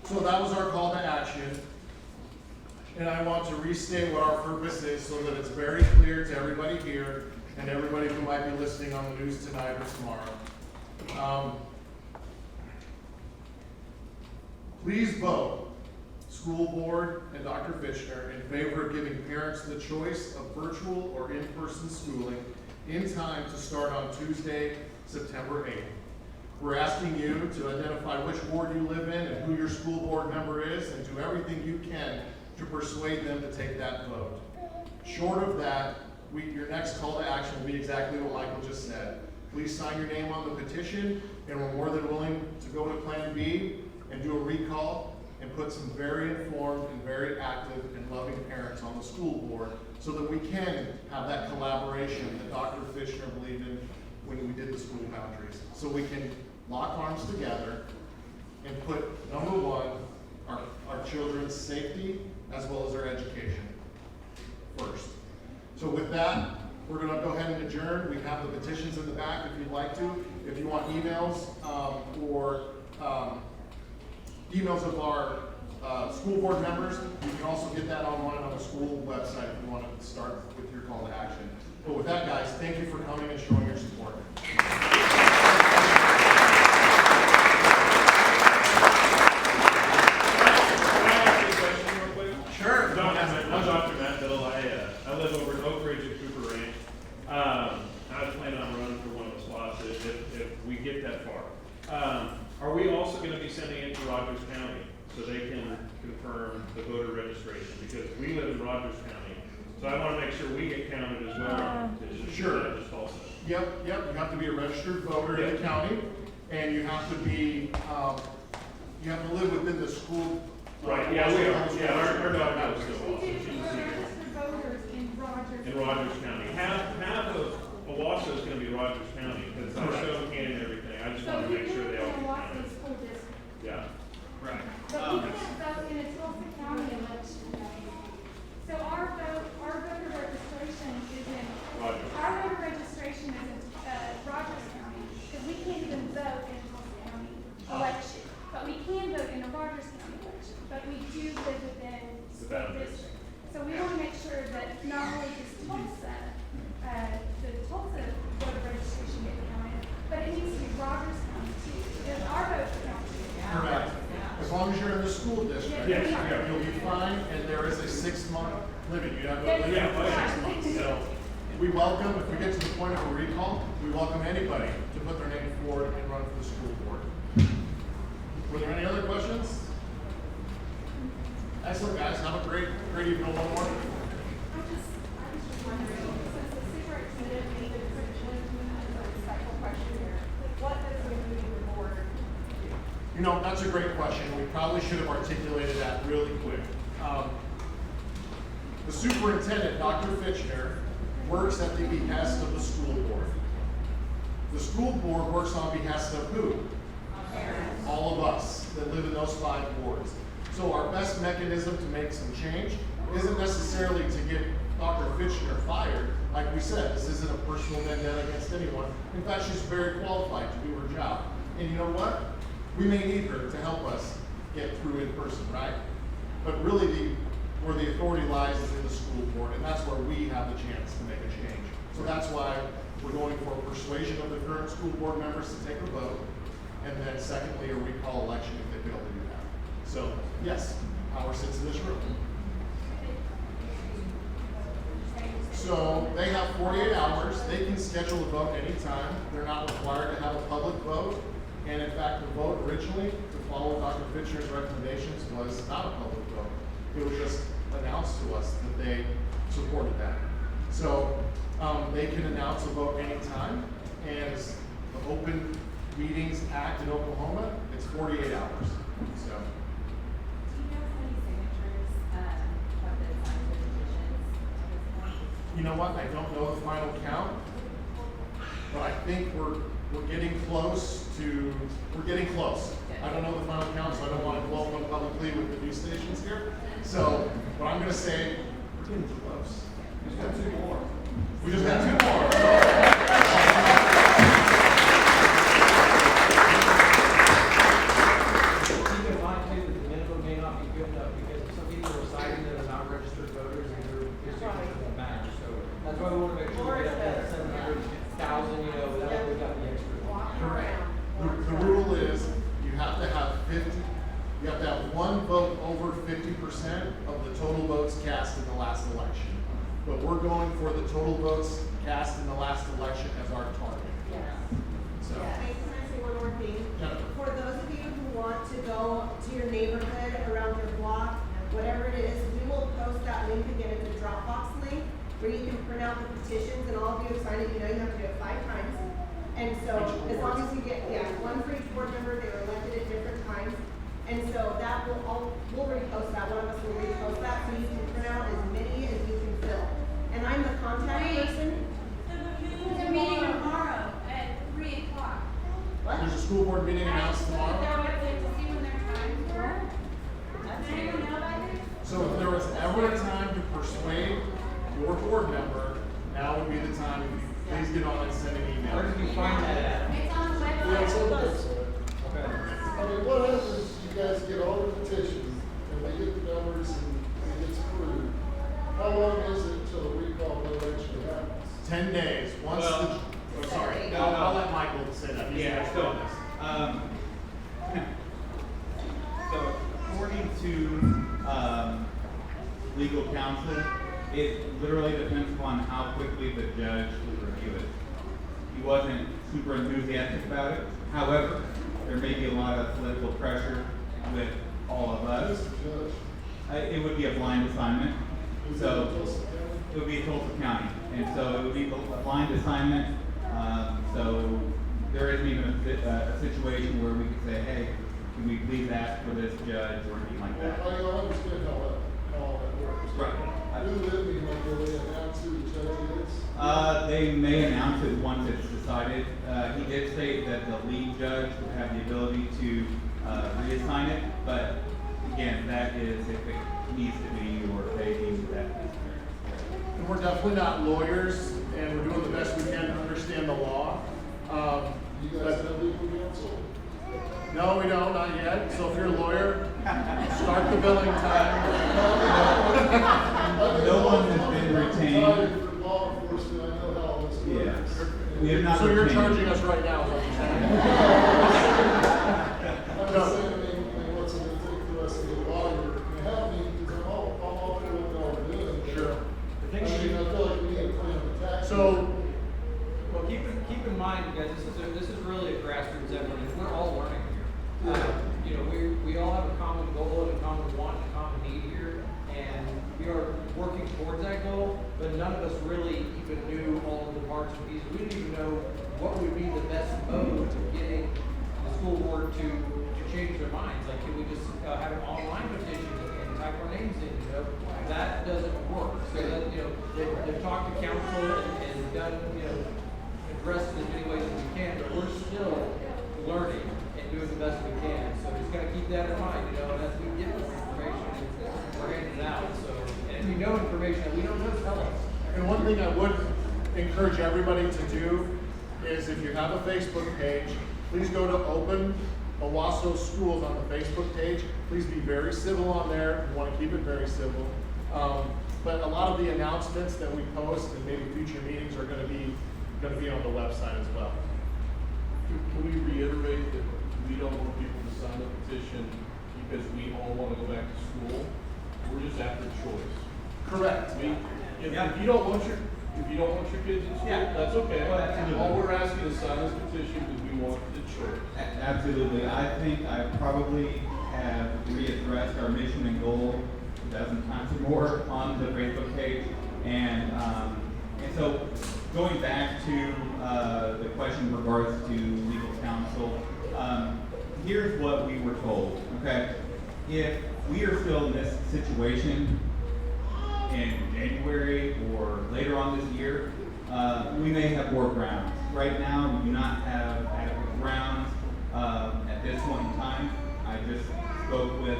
So that was our call to action. And I want to restate what our purpose is so that it's very clear to everybody here and everybody who might be listening on the news tonight or tomorrow. Please vote, school board and Dr. Fitchner, in favor of giving parents the choice of virtual or in-person schooling in time to start on Tuesday, September 8th. We're asking you to identify which ward you live in and who your school board member is, and do everything you can to persuade them to take that vote. Short of that, your next call to action will be exactly what Michael just said. Please sign your name on the petition, and we're more than willing to go to Plan B and do a recall and put some very informed and very active and loving parents on the school board so that we can have that collaboration that Dr. Fitchner believed in when we did the school boundaries. So we can lock arms together and put, number one, our children's safety as well as their education first. So with that, we're gonna go ahead and adjourn. We have the petitions in the back if you'd like to. If you want emails or emails of our school board members, you can also get that online on the school website if you want to start with your call to action. But with that, guys, thank you for coming and showing your support. Sure. I'm Dr. Matt Biddle. I live over at Oak Ridge and Cooper Ranch. I was planning on running for one of the spots if we get that far. Are we also going to be sending it to Rogers County so they can confirm the voter registration? Because we live in Rogers County, so I want to make sure we get counted as well on the petition. Sure. Not just Tulsa. Yep. You have to be a registered voter in the county, and you have to be, you have to live within the school. Right, yeah, we are. Yeah, our daughter goes to We Wausau. do She's a senior. registered voters in Rogers. In Rogers County. Half of Owasso is going to be Rogers County because I showed Ken and everything. I just So want to we make sure live they in all a get Wausau counted. school district, Yeah. Right. but we can't vote in a Tulsa County election. So our voter registration is in, Rogers. our voter registration is in, Rogers County, because we can't even vote in a Tulsa County election. But we can vote in a Rogers County election, but we do live within The school boundaries. district. So we want to make sure that not only does Tulsa, the Tulsa voter registration get counted, but it needs to be Rogers County too, because our votes count too. Correct. As long as you're in the school district, Yes, yeah. you'll be fine, and there is a 6-month limit. You have to live Yeah, for yeah. 6 months. So we welcome, if we get to the point of a recall, we welcome anybody to put their name forward and run for the school board. Were there any other questions? Excellent, guys. Have a great evening one more. I was just wondering, since the superintendent made the decision, as a cycle question here, what does the moving board do? You know, that's a great question. We probably should have articulated that really quick. The superintendent, Dr. Fitchner, works at the behest of the school board. The school board works on behest of who? All of us that live in those 5 wards. So our best mechanism to make some change isn't necessarily to get Dr. Fitchner fired. Like we said, this isn't a personal vendetta against anyone. In fact, she's very qualified to do her job. And you know what? We may need her to help us get through in person, right? But really, where the authority lies is in the school board, and that's where we have the chance to make a change. So that's why we're going for persuasion of the current school board members to take a vote, and then secondly, a recall election if they fail to do that. So, yes, power sits in this room. So they have 48 hours. They can schedule a vote anytime. They're not required to have a public vote. And in fact, the vote originally, to follow Dr. Fitchner's recommendations, was not a public vote. It was just announced to us that they supported that. So they can announce a vote anytime. And as the Open Meetings Act in Oklahoma, it's 48 hours. So. Do you know how many signatures have been signed for petitions at this point? You know what? I don't know the final count, but I think we're getting close to. We're getting close. I don't know the final count, so I don't want to blow them up publicly with the news stations here. So, but I'm going to say we're getting close. We just got 2 more. We just got 2 more. Keep in mind too, that the for the total votes cast in the last election as our target. Yes. So, Hey, can I say one more thing? Jennifer. For those of you who want to go to your neighborhood, around your block, whatever it is, we will post that link again. It's a Dropbox link where you can print out the petitions, and all of you have signed it. You know you have to do it 5 times. And so, as long as you get, one for each board member, they were elected at different times. And so that we'll repost that. One of us will repost that, so you can print out as many as you can fill. And I'm the contact person. There's a meeting tomorrow at 3:00. What? there's a school board meeting announced tomorrow. Their website to see when their times were. Does anyone know about this? So if there was ever a time to persuade your board member, now would be the time. If you please get on and send an email. Where did you find that at? It's on the Yeah, it's on the website. website. Okay. I mean, what happens is you guys get all the petitions, and they get the numbers, and it gets approved. How long is it until the recall vote actually happens? 10 days, once the, Well, oh, sorry, no, I'll no. let Michael say that. He's the Yeah, expert so, on this. So according to, legal counsel, it literally depends upon how quickly the judge would review it. He wasn't super enthusiastic about it. However, there may be a lot of political pressure with all of Who's us. the judge? It would be a blind assignment, Is it so Tulsa County? it would be Tulsa County, and so it would be a blind assignment. So there isn't even a situation where we could say, hey, can we please ask for this judge or anything like that. Well, I understand how all that works. Right. Who live me, like, will they announce who the judge is? They may announce it once it's decided. He did state that the lead judge would have the ability to reassign it, but again, that is if it needs to be or they deem that necessary. And we're definitely not lawyers, and we're doing the best we can to understand the law. You guys have legal counsel? No, we don't, not yet. So if you're a lawyer, start the billing time. No one has been retained. I'm for law enforcement, I know how all this Yeah. works. We have not So you're retained- charging us right now, is what you're saying? I'm just saying, I mean, what's it gonna take for us to get a lawyer? I mean, help me, because I'm all for what y'all are doing. Sure. I mean, I feel like we need a plan of attack. So, Well, keep in mind, guys, this is really a grassroots effort, and we're all learning here. You know, we all have a common goal and a common want and a common need here, and we are working towards that goal, but none of us really even knew all of the parts and pieces. We didn't even know what would be the best mode of getting the school board to change their minds. Like, can we just have an online petition and type our names in, you know? That doesn't work. So that, you know, they've talked to council and done, you know, addressed in as many ways as we can, but we're still learning and doing the best we can. So just gotta keep that in mind, you know, and as we get more information, we're handing it out. So, and if you know information that we don't know, tell us. and one thing I would encourage everybody to do is if you have a Facebook page, please go to Open Owasso Schools on the Facebook page. Please be very civil on there. We want to keep it very civil. But a lot of the announcements that we post and maybe future meetings are going to be on the website as well. Can we reiterate that we don't want people to sign a petition because we all want to go back to school? We're just after choice. Correct. If Yeah. you don't want your kids in school, Yeah. that's okay. Well, absolutely. All we're asking is sign this petition because we want the choice. Absolutely. I think I probably have readdressed our mission and goal a dozen times or more on the Facebook page. And so going back to the question in regards to legal counsel, here's what we were told, okay? If we are still in this situation in January or later on this year, we may have more grounds. Right now, we do not have adequate grounds at this point in time. I just spoke with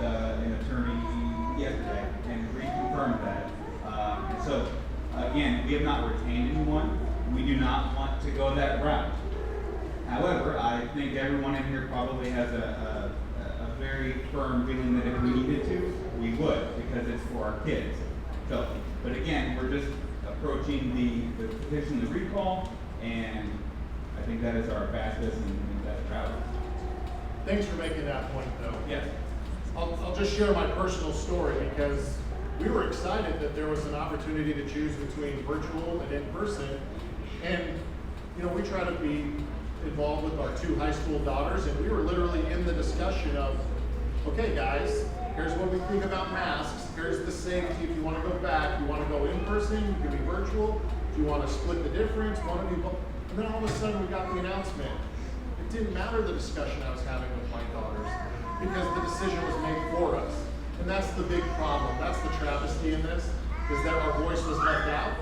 an attorney yesterday and reconfirmed that. So again, we have not retained anyone. We do not want to go that route. However, I think everyone in here probably has a very firm feeling that if we needed to, we would, because it's for our kids. So, but again, we're just approaching the petition to recall, and I think that is our fastest and best route. Thanks for making that point, though. Yes. I'll just share my personal story because we were excited that there was an opportunity to choose between virtual and in-person. And, you know, we try to be involved with our 2 high school daughters, and we were literally in the discussion of, okay, guys, here's what we think about masks. Here's the safety. If you want to go back, you want to go in person, you can be virtual. If you want to split the difference, want to be both. And then all of a sudden we got the announcement. It didn't matter the discussion I was having with my daughters because the decision was made for us. And that's the big problem. That's the travesty in this, is that our voice was left out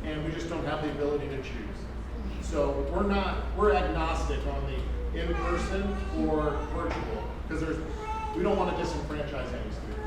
and we just don't have the ability to choose. So we're agnostic on the in-person or virtual because we don't want to disenfranchise any student.